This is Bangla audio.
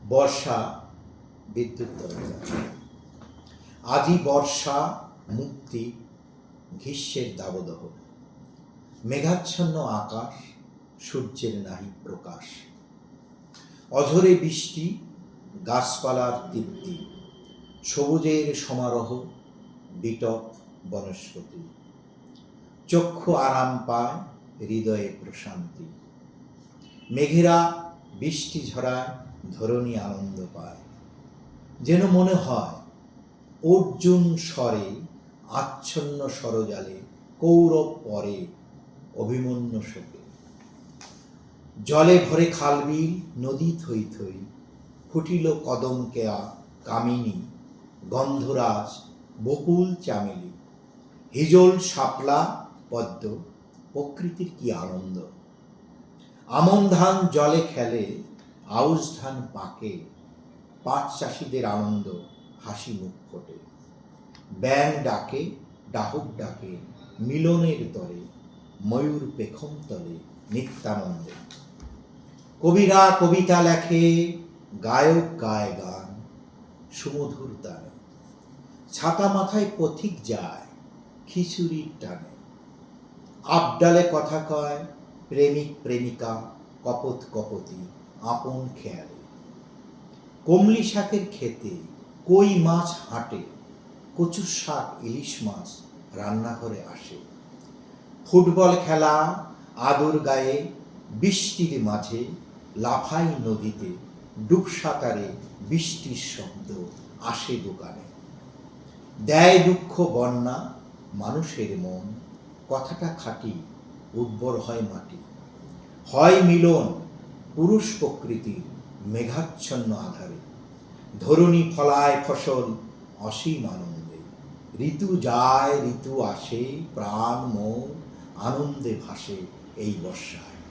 বর্ষা বিদ্যুৎ দরজা। আজি বর্ষা মুক্তি, গ্রীষ্মের দাবদাহ। মেঘাচ্ছন্ন আকাশ, সূর্যের নাহি প্রকাশ। অঝরে বৃষ্টি, গাছপালার তৃপ্তি, সবুজের সমারোহ, বিটপ বনস্পতি। চক্ষু আরাম পায়, হৃদয়ে প্রশান্তি। মেঘেরা বৃষ্টি ঝরায়, ধরণী আনন্দ পায়। যেন মনে হয় অর্জুন স্বরে, আচ্ছন্ন সরজালে, কৌরব পরে, অভিমন্যু শোকে। জলে ভরে খালবিল, নদী থই থই, ফুটিল কদম কেয়া কামিনী, গন্ধরাজ বকুল চামেলি। হিজল শাপলা পদ্ম, প্রকৃতির কি আনন্দ। আমন ধান জলে খেলে, আউশ ধান পাকে, পাট চাষিদের আনন্দ, হাসি মুখ ফোটে। ব্যাঙ ডাকে, ডাহুক ডাকে, মিলনের তরে, ময়ূর পেখম তলে, নিত্যানন্দে। কবিরা কবিতা লেখে, গায়ক গায় গান, সুমধুর তানে। ছাতা মাথায় পথিক যায়, খিচুড়ির টানে। আবডালে কথা কয়, প্রেমিক প্রেমিকা, কপোত কপোতি, আপন খেয়ালে। কমলি শাকের খেতে, কই মাছ হাঁটে, কচুর শাক ইলিশ মাছ রান্নাঘরে আসে। ফুটবল খেলা আদর গায়ে, বৃষ্টির মাঝে, লাফাই নদীতে, ডুবসাঁতারে বৃষ্টির শব্দ আসে দোকানে। দেয় দুঃখ বন্যা মানুষের মন, কথাটা খাঁটি, উর্বর হয় মাটি। হয় মিলন পুরুষ প্রকৃতির, মেঘাচ্ছন্ন আধারে। ধরণী ফলায় ফসল অসীম আনন্দে। ঋতু যায় ঋতু আসে, প্রাণ মন আনন্দে ভাসে এই বর্ষায়।